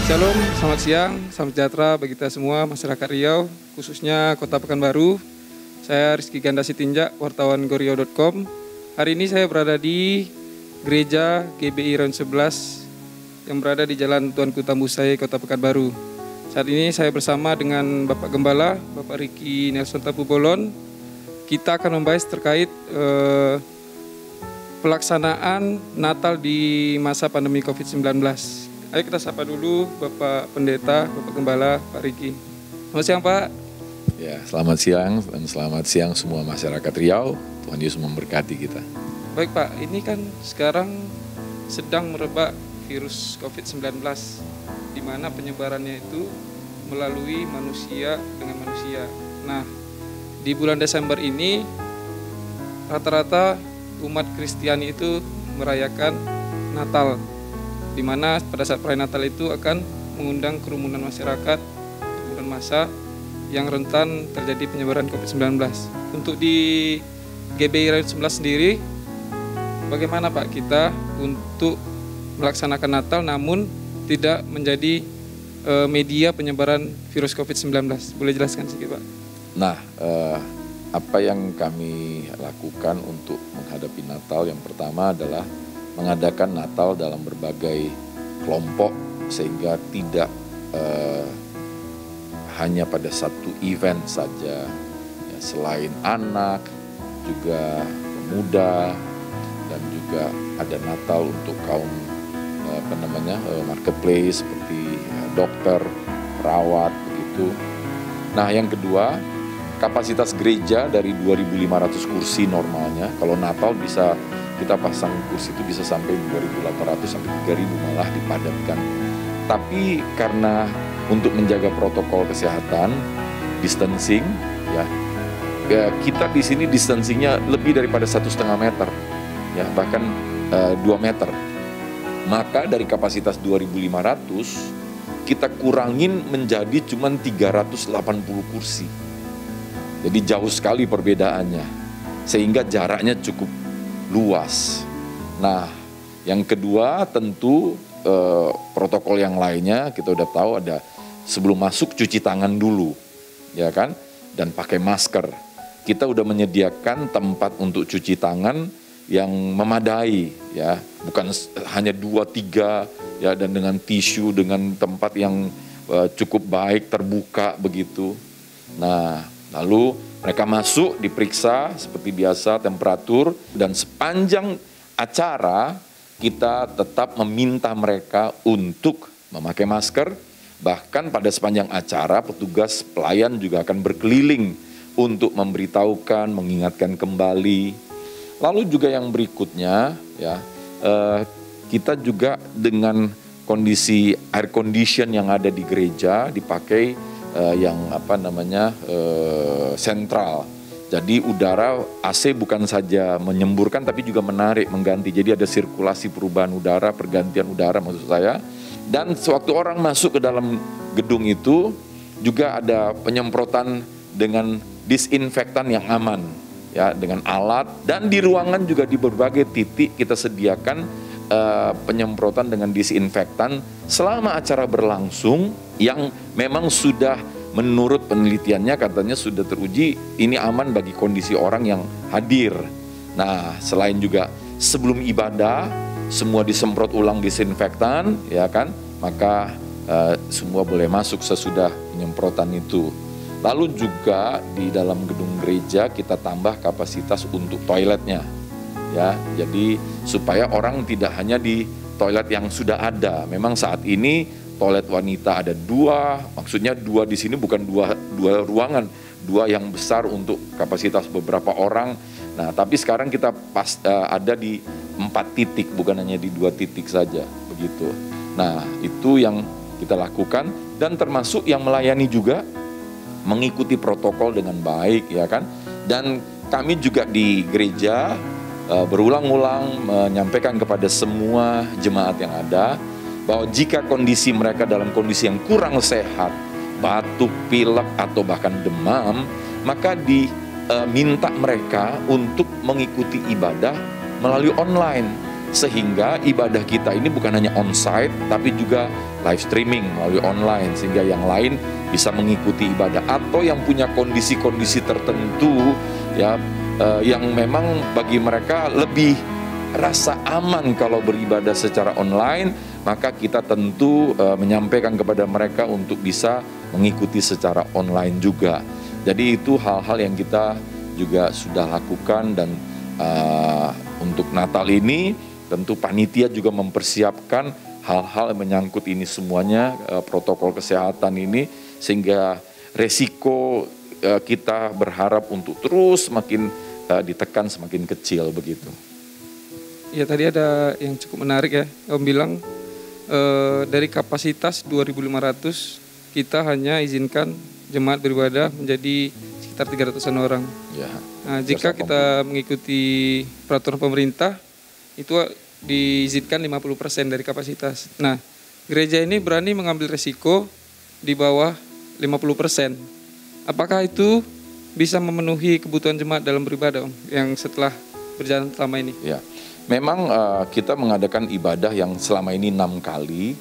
Shalom, selamat siang, salam sejahtera bagi kita semua masyarakat Riau, khususnya Kota Pekanbaru. Saya Rizky Ganda Sitinjak, wartawan goriau.com. Hari ini saya berada di Gereja GBI Rayon 11 yang berada di Jalan Tuanku Tambusai, Kota Pekanbaru. Saat ini saya bersama dengan Bapak Gembala, Bapak Ricky Nelson Tapubolon. Kita akan membahas terkait pelaksanaan Natal di masa pandemi COVID-19. Ayo kita sapa dulu Bapak Pendeta, Bapak Gembala, Pak Ricky. Selamat siang Pak. Ya, selamat siang dan selamat siang semua masyarakat Riau. Tuhan Yesus memberkati kita. Baik Pak, ini kan sekarang sedang merebak virus COVID-19, di mana penyebarannya itu melalui manusia dengan manusia. Nah, di bulan Desember ini rata-rata umat Kristiani itu merayakan Natal, di mana pada saat perayaan Natal itu akan mengundang kerumunan masyarakat, kerumunan massa yang rentan terjadi penyebaran COVID-19. Untuk di GBI Rayon 11 sendiri, bagaimana Pak kita untuk melaksanakan Natal namun tidak menjadi media penyebaran virus COVID-19? Boleh jelaskan sedikit Pak? Nah, apa yang kami lakukan untuk menghadapi Natal, yang pertama adalah mengadakan Natal dalam berbagai kelompok sehingga tidak hanya pada satu event saja. Ya, selain anak, juga pemuda, dan juga ada Natal untuk kaum marketplace seperti dokter, perawat, begitu. Nah, yang kedua, kapasitas gereja dari 2.500 kursi normalnya, kalau Natal bisa kita pasang kursi itu bisa sampai 2.800 sampai 3.000 malah dipadatkan. Tapi karena untuk menjaga protokol kesehatan, distancing, ya kita di sini distancingnya lebih daripada 1,5 meter, ya bahkan 2 meter. Maka dari kapasitas 2.500 kita kurangin menjadi cuma 380 kursi. Jadi jauh sekali perbedaannya, sehingga jaraknya cukup luas. Nah, yang kedua tentu protokol yang lainnya kita udah tahu ada sebelum masuk cuci tangan dulu, ya kan, dan pakai masker. Kita udah menyediakan tempat untuk cuci tangan yang memadai, ya, bukan hanya 2-3 ya, dan dengan tisu, dengan tempat yang cukup baik terbuka begitu. Nah, lalu mereka masuk, diperiksa seperti biasa temperatur, dan sepanjang acara kita tetap meminta mereka untuk memakai masker. Bahkan pada sepanjang acara petugas pelayan juga akan berkeliling untuk memberitahukan, mengingatkan kembali. Lalu juga yang berikutnya, ya, kita juga dengan kondisi air condition yang ada di gereja dipakai sentral. Jadi udara AC bukan saja menyemburkan tapi juga menarik, mengganti. Jadi ada sirkulasi perubahan udara, pergantian udara maksud saya. Dan sewaktu orang masuk ke dalam gedung itu juga ada penyemprotan dengan disinfektan yang aman, ya, dengan alat. Dan di ruangan juga di berbagai titik kita sediakan penyemprotan dengan disinfektan selama acara berlangsung, yang memang sudah menurut penelitiannya katanya sudah teruji ini aman bagi kondisi orang yang hadir. Nah, selain juga sebelum ibadah semua disemprot ulang disinfektan, ya kan, maka semua boleh masuk sesudah penyemprotan itu. Lalu juga di dalam gedung gereja kita tambah kapasitas untuk toiletnya, ya, jadi supaya orang tidak hanya di toilet yang sudah ada. Memang saat ini toilet wanita ada 2, maksudnya 2 di sini bukan dua ruangan, 2 yang besar untuk kapasitas beberapa orang. Nah, tapi sekarang kita ada di 4 titik, bukan hanya di 2 titik saja, begitu. Nah, itu yang kita lakukan, dan termasuk yang melayani juga mengikuti protokol dengan baik, ya kan. Dan kami juga di gereja berulang-ulang menyampaikan kepada semua jemaat yang ada bahwa jika kondisi mereka dalam kondisi yang kurang sehat, batuk, pilek, atau bahkan demam, maka diminta mereka untuk mengikuti ibadah melalui online. sehingga ibadah kita ini bukan hanya on-site tapi juga live streaming melalui online, sehingga yang lain bisa mengikuti ibadah, atau yang punya kondisi-kondisi tertentu ya yang memang bagi mereka lebih rasa aman kalau beribadah secara online, maka kita tentu menyampaikan kepada mereka untuk bisa mengikuti secara online juga. Jadi itu hal-hal yang kita juga sudah lakukan, dan untuk Natal ini tentu panitia juga mempersiapkan hal-hal yang menyangkut ini semuanya, protokol kesehatan ini, sehingga resiko kita berharap untuk terus semakin ditekan, semakin kecil begitu. Ya, tadi ada yang cukup menarik ya, Om bilang dari kapasitas 2.500 kita hanya izinkan jemaat beribadah menjadi sekitar 300-an orang. Ya, nah, jika kita mengikuti peraturan pemerintah itu diizinkan 50% dari kapasitas. Nah, gereja ini berani mengambil resiko di bawah 50%. Apakah itu bisa memenuhi kebutuhan jemaat dalam beribadah, Om, yang setelah berjalan selama ini? Ya, memang kita mengadakan ibadah yang selama ini 6 kali,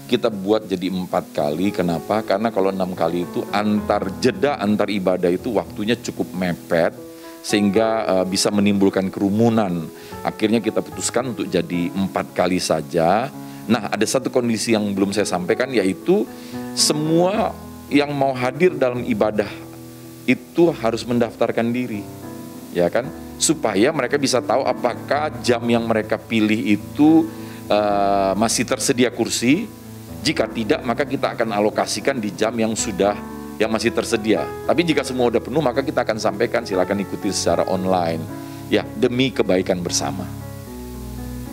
kita buat jadi 4 kali. Kenapa? Karena kalau 6 kali itu jeda antar ibadah itu waktunya cukup mepet, sehingga bisa menimbulkan kerumunan. Akhirnya kita putuskan untuk jadi 4 kali saja. Nah, ada satu kondisi yang belum saya sampaikan, yaitu semua yang mau hadir dalam ibadah itu harus mendaftarkan diri, ya kan? Supaya mereka bisa tahu apakah jam yang mereka pilih itu masih tersedia kursi. Jika tidak, maka kita akan alokasikan di jam yang masih tersedia. Tapi jika semua udah penuh, maka kita akan sampaikan silakan ikuti secara online. Ya, demi kebaikan bersama.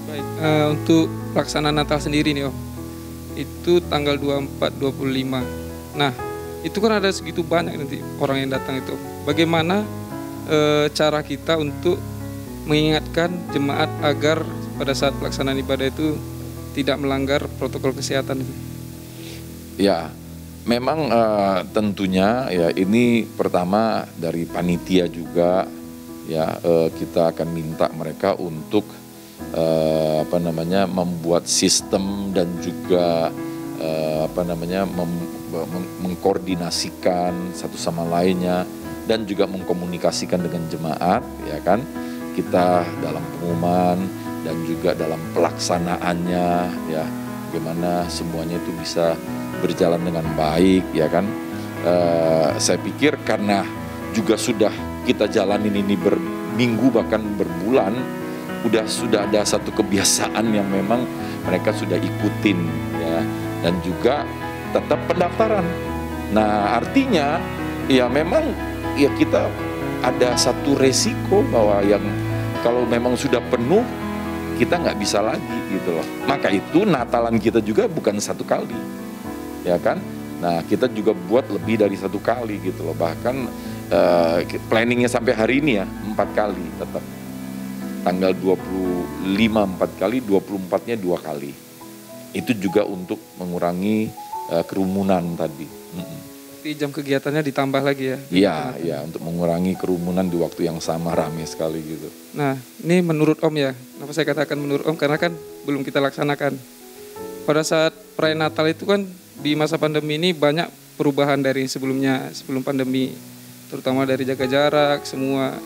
Baik, untuk pelaksanaan Natal sendiri nih, Om, itu tanggal 24-25. Nah, itu kan ada segitu banyak nanti orang yang datang itu. Bagaimana cara kita untuk mengingatkan jemaat agar pada saat pelaksanaan ibadah itu tidak melanggar protokol kesehatan? Ya, memang tentunya ya ini pertama dari panitia juga ya, kita akan minta mereka untuk membuat sistem dan juga mengkoordinasikan satu sama lainnya, dan juga mengkomunikasikan dengan jemaat, ya kan? Kita dalam pengumuman dan juga dalam pelaksanaannya, ya, bagaimana semuanya itu bisa berjalan dengan baik, ya kan? Saya pikir karena juga sudah kita jalanin ini berminggu bahkan berbulan, sudah ada satu kebiasaan yang memang mereka sudah ikutin, ya, dan juga tetap pendaftaran. Nah, artinya ya memang ya kita ada satu resiko bahwa yang kalau memang sudah penuh kita nggak bisa lagi gitu loh. Maka itu Natalan kita juga bukan 1 kali, ya kan? Nah, kita juga buat lebih dari 1 kali gitu loh. Bahkan planningnya sampai hari ini ya 4 kali tetap. Tanggal 25 4 kali, 24-nya 2 kali. Itu juga untuk mengurangi kerumunan tadi. Di jam kegiatannya ditambah lagi ya? Iya, untuk mengurangi kerumunan di waktu yang sama, ramai sekali gitu. Nah, ini menurut Om ya. Kenapa saya katakan menurut Om? Karena kan belum kita laksanakan. Pada saat perayaan Natal itu kan di masa pandemi ini banyak perubahan dari sebelumnya, sebelum pandemi. Terutama dari jaga jarak, semua.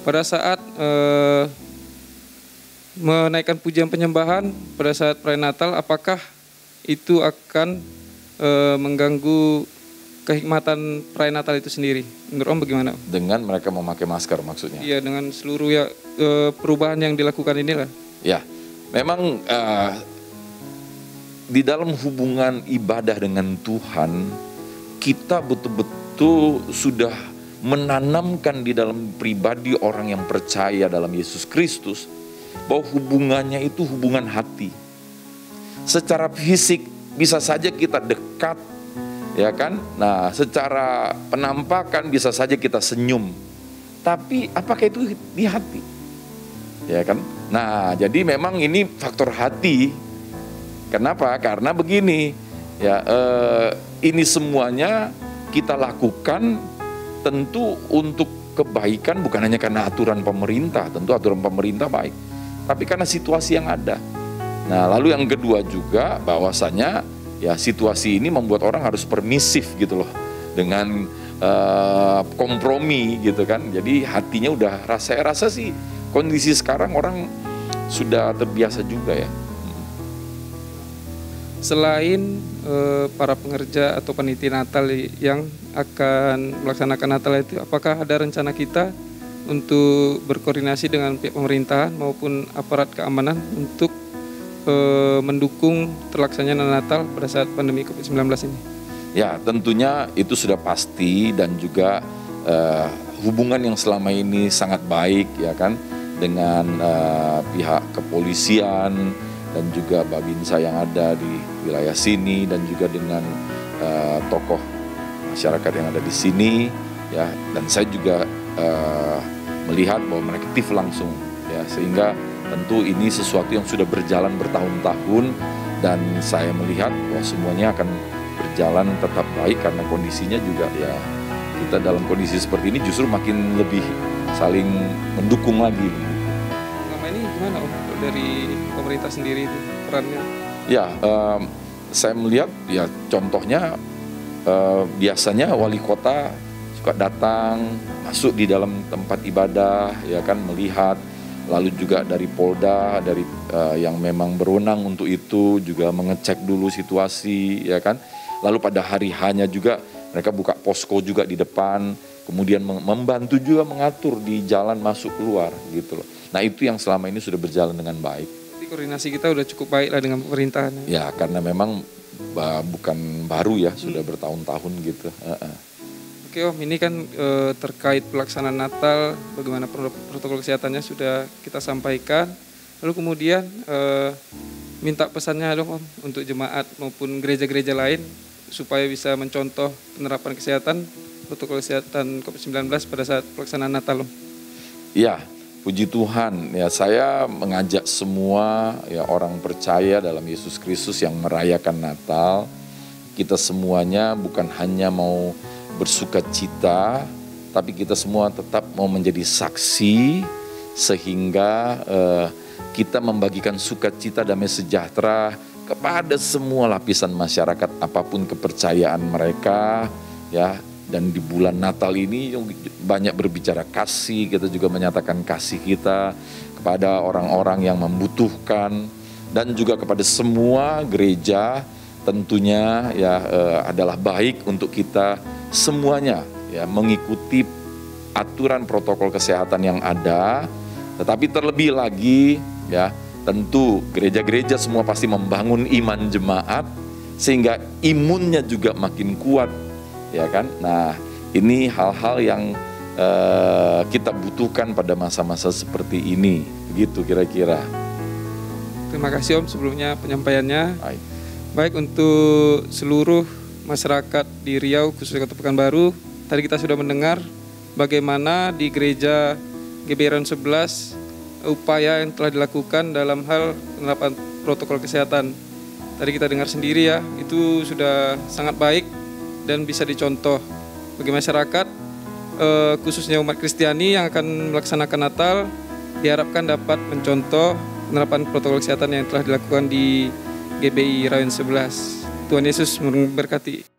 Pada saat menaikkan pujian penyembahan pada saat perayaan Natal, apakah itu akan mengganggu kehikmatan perayaan Natal itu sendiri? Menurut Om bagaimana? Dengan mereka memakai masker maksudnya? Iya, dengan seluruh ya perubahan yang dilakukan inilah. Ya, memang di dalam hubungan ibadah dengan Tuhan, kita betul-betul sudah menanamkan di dalam pribadi orang yang percaya dalam Yesus Kristus bahwa hubungannya itu hubungan hati. Secara fisik bisa saja kita dekat, ya kan? Nah, secara penampakan bisa saja kita senyum. Tapi apakah itu di hati? Ya kan? Nah, jadi memang ini faktor hati. Kenapa? Karena begini, ya ini semuanya kita lakukan tentu untuk kebaikan, bukan hanya karena aturan pemerintah. Tentu aturan pemerintah baik. tapi karena situasi yang ada. Nah, lalu yang kedua juga bahwasanya ya situasi ini membuat orang harus permisif gitu loh, dengan kompromi gitu kan. Jadi hatinya udah saya rasa sih kondisi sekarang orang sudah terbiasa juga ya. Selain para pengerja atau panitia Natal yang akan melaksanakan Natal itu, apakah ada rencana kita untuk berkoordinasi dengan pihak pemerintahan maupun aparat keamanan untuk mendukung terlaksananya Natal pada saat pandemi COVID-19 ini? Ya, tentunya itu sudah pasti, dan juga hubungan yang selama ini sangat baik ya kan dengan pihak kepolisian dan juga Babinsa yang ada di wilayah sini, dan juga dengan tokoh masyarakat yang ada di sini ya. Dan saya juga melihat bahwa mereka aktif langsung ya, sehingga tentu ini sesuatu yang sudah berjalan bertahun-tahun, dan saya melihat bahwa semuanya akan berjalan tetap baik karena kondisinya juga ya, kita dalam kondisi seperti ini justru makin lebih saling mendukung lagi. Selama ini gimana Om dari pemerintah sendiri itu perannya? Ya, saya melihat ya contohnya biasanya wali kota suka datang masuk di dalam tempat ibadah ya kan, melihat. Lalu juga dari Polda, dari yang memang berwenang untuk itu juga mengecek dulu situasi ya kan. Lalu pada hari hanya juga mereka buka posko juga di depan, kemudian membantu juga mengatur di jalan masuk keluar gitu loh. Nah, itu yang selama ini sudah berjalan dengan baik. Jadi koordinasi kita udah cukup baik lah dengan pemerintahan. Ya, karena memang bukan baru ya, sudah bertahun-tahun gitu. Oke Om, ini kan terkait pelaksanaan Natal, bagaimana protokol kesehatannya sudah kita sampaikan. Lalu kemudian minta pesannya dong Om untuk jemaat maupun gereja-gereja lain supaya bisa mencontoh penerapan kesehatan, protokol kesehatan COVID-19 pada saat pelaksanaan Natal Om. Ya, puji Tuhan ya, saya mengajak semua ya orang percaya dalam Yesus Kristus yang merayakan Natal. Kita semuanya bukan hanya mau bersuka cita, tapi kita semua tetap mau menjadi saksi, sehingga kita membagikan sukacita damai sejahtera kepada semua lapisan masyarakat apapun kepercayaan mereka ya. Dan di bulan Natal ini banyak berbicara kasih, kita juga menyatakan kasih kita kepada orang-orang yang membutuhkan, dan juga kepada semua gereja. Tentunya ya adalah baik untuk kita semuanya ya mengikuti aturan protokol kesehatan yang ada, tetapi terlebih lagi ya tentu gereja-gereja semua pasti membangun iman jemaat sehingga imunnya juga makin kuat ya kan. Nah, ini hal-hal yang kita butuhkan pada masa-masa seperti ini, begitu kira-kira. Terima kasih Om sebelumnya penyampaiannya. Baik, untuk seluruh masyarakat di Riau, khususnya Kota Pekanbaru, tadi kita sudah mendengar bagaimana di gereja GBI Rayon 11 upaya yang telah dilakukan dalam hal penerapan protokol kesehatan. Tadi kita dengar sendiri ya, itu sudah sangat baik dan bisa dicontoh bagi masyarakat, khususnya umat Kristiani yang akan melaksanakan Natal, diharapkan dapat mencontoh penerapan protokol kesehatan yang telah dilakukan di GBI Rayon 11. Tuhan Yesus memberkati.